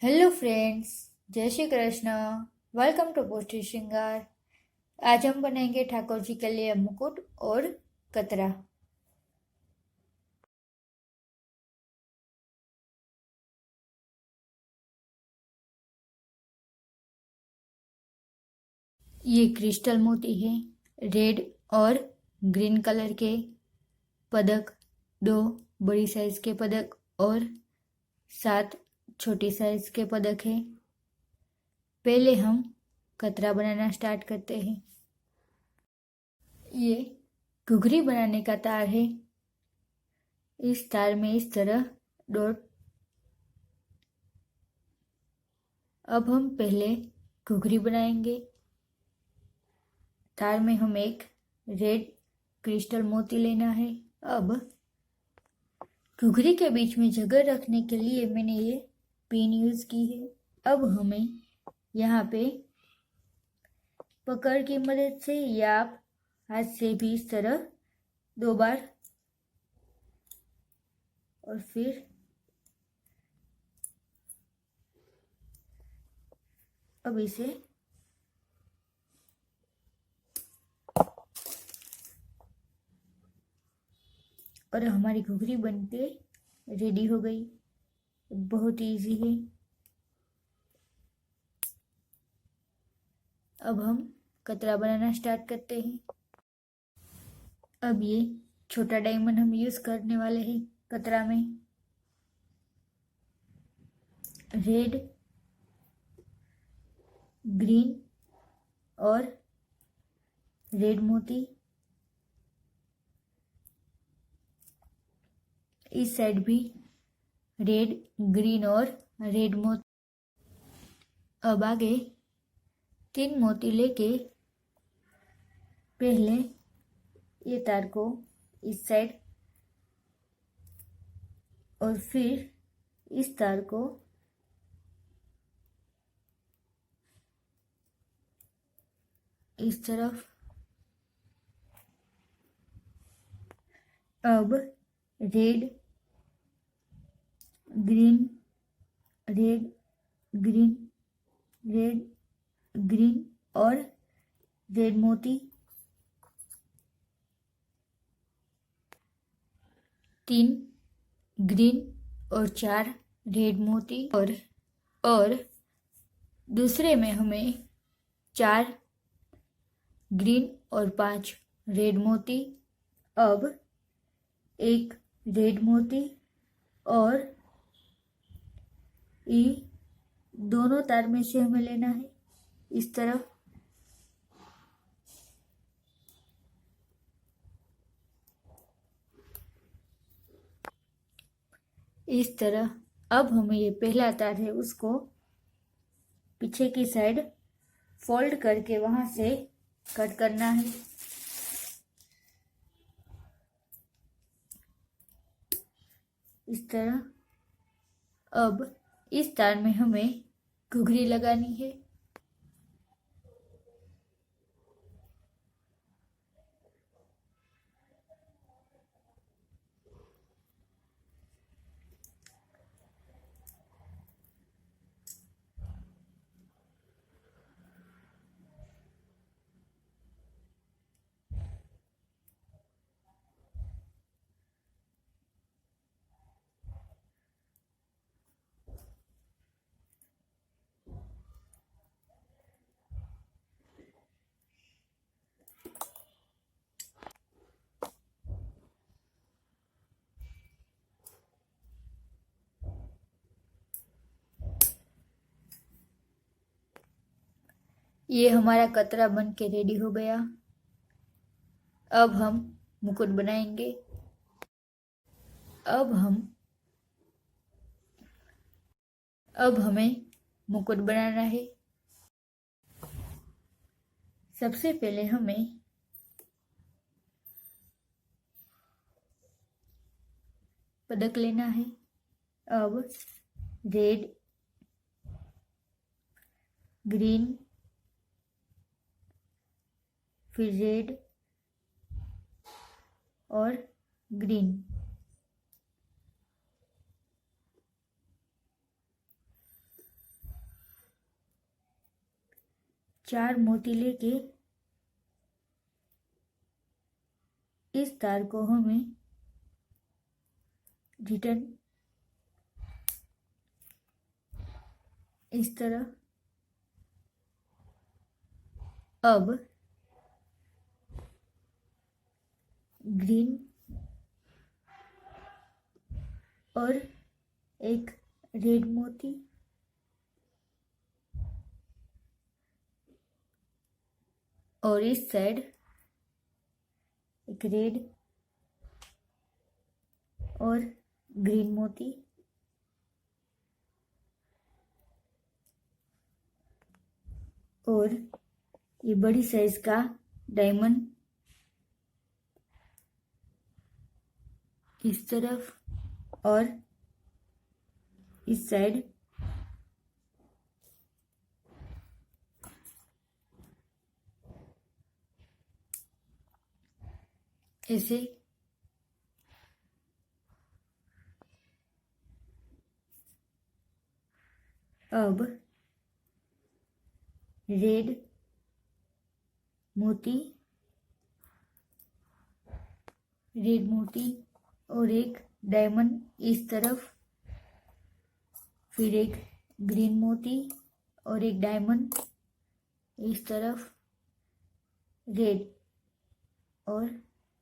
Hello friends, जय Shri Krishna. Welcome to पोस्टी श्रृंगार। आज हम बनाएंगे ठाकुर जी के लिए मुकुट और कतरा। ये क्रिस्टल मोती है। रेड और ग्रीन कलर के पदक, 2 बड़ी साइज के पदक और 7 छोटी साइज के पदक है। पहले हम कतरा बनाना स्टार्ट करते हैं। ये घुघरी बनाने का तार है। इस तार में इस तरह डॉट। अब हम पहले घुघरी बनाएंगे। तार में हम एक रेड क्रिस्टल मोती लेना है। अब घुघरी के बीच में जगह रखने के लिए मैंने ये पिन यूज की है। अब हमें यहाँ पे पकड़ की मदद से या आप हाथ से भी इस तरह 2 बार और फिर अब इसे और हमारी घुघरी बनके रेडी हो गई। बहुत इजी है। अब हम कतरा बनाना स्टार्ट करते हैं। अब ये छोटा डायमंड हम यूज करने वाले हैं कतरा में। रेड, ग्रीन और रेड मोती। इस साइड भी रेड, ग्रीन और रेड मोती। अब आगे 3 मोती लेके पहले ये तार को इस साइड और फिर इस तार को इस तरफ। अब red, green, red, green, red, green और रेड मोती। 3 ग्रीन और 4 रेड मोती और दूसरे में हमें 4 ग्रीन और 5 रेड मोती। अब एक रेड मोती और ये दोनों तार में से हमें लेना है इस तरफ। इस तरह। अब हमें ये पहला तार है उसको पीछे की साइड फोल्ड करके वहां से कट करना है इस तरह। अब इस तार में हमें घुघरी लगानी है। ये हमारा कतरा बन के रेडी हो गया। अब हम मुकुट बनाएंगे। अब हमें मुकुट बनाना है। सबसे पहले हमें पदक लेना है। अब रेड, ग्रीन, फिर रेड और ग्रीन। 4 मोती लेके इस तार को हमें रिटर्न इस तरह। अब ग्रीन और एक रेड मोती और इस साइड एक रेड और ग्रीन मोती और ये बड़ी साइज का डायमंड इस तरफ और इस साइड ऐसे। अब रेड मोती और एक डायमंड इस तरफ, फिर एक ग्रीन मोती और एक डायमंड इस तरफ, रेड और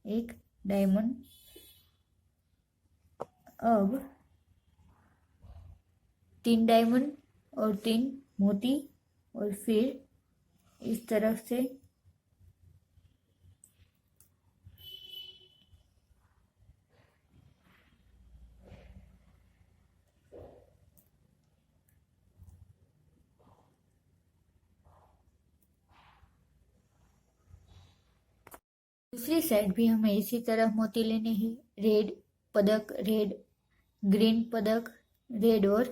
एक डायमंड। अब 3 डायमंड और 3 मोती और फिर इस तरफ से दूसरी साइड भी हमें इसी तरह मोती लेने हैं। रेड पदक, रेड ग्रीन पदक, रेड और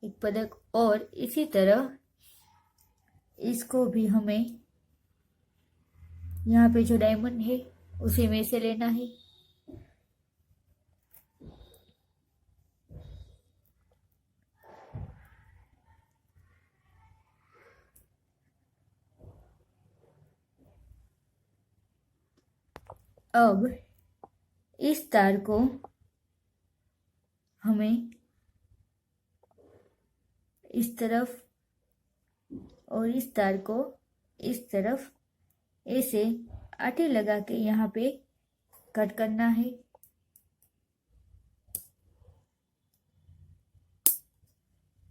एक पदक, और इसी तरह इसको भी हमें यहाँ पे जो डायमंड है उसी में से लेना है। अब इस तार को हमें इस तरफ और इस तार को इस तरफ ऐसे आटे लगा के यहाँ पे कट करना है।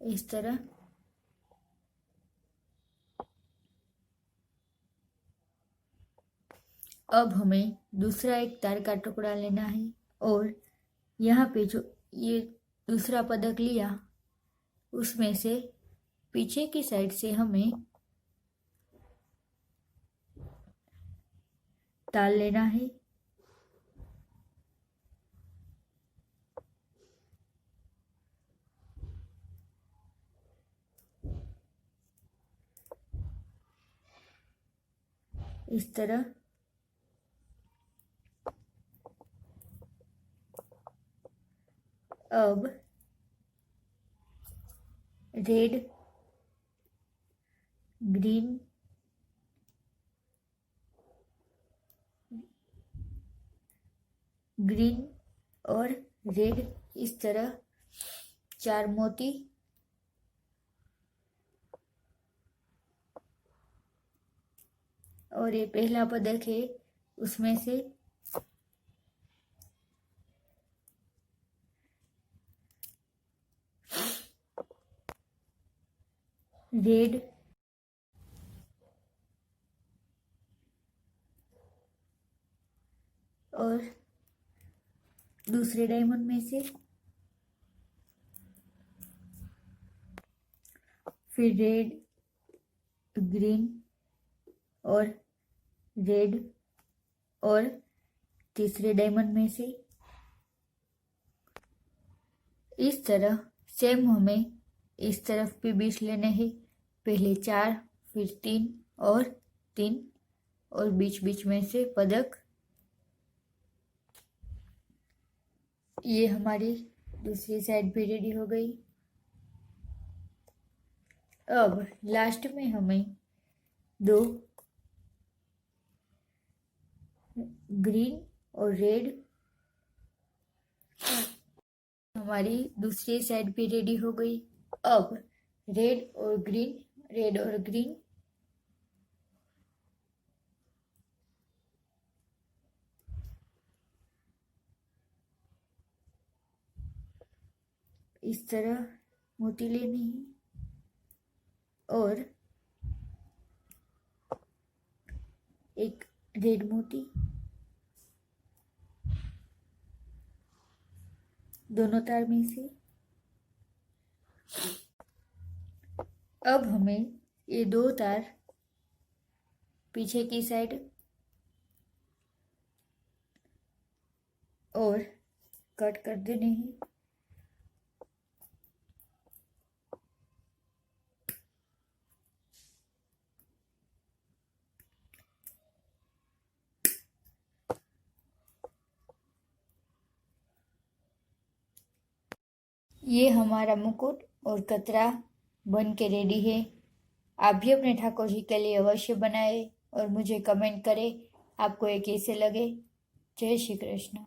इस तरह। अब हमें दूसरा एक तार का टुकड़ा लेना है और यहाँ पे जो ये दूसरा पदक लिया उसमें से पीछे की साइड से हमें तार लेना है। इस तरह। अब रेड ग्रीन और रेड इस तरह 4 मोती और ये पहला पदक है उसमें से रेड और दूसरे डायमंड में से फिर रेड ग्रीन और रेड और तीसरे डायमंड में से। इस तरह सेम हमें इस तरफ भी 20 लेने हैं। पहले 4 फिर 3 और 3 और बीच बीच में से पदक। ये हमारी दूसरी साइड भी रेडी हो गई। अब लास्ट में हमें 2 ग्रीन और रेड। हमारी दूसरी साइड भी रेडी हो गई। अब रेड और ग्रीन, रेड और ग्रीन, इस तरह मोती लेनी है और एक रेड मोती दोनों तार में से। अब हमें ये 2 तार पीछे की साइड और कट कर देने हैं। ये हमारा मुकुट और कतरा बन के रेडी है। आप भी अपने ठाकुर जी के लिए अवश्य बनाएं और मुझे कमेंट करें आपको ये कैसे लगे। जय श्री कृष्ण।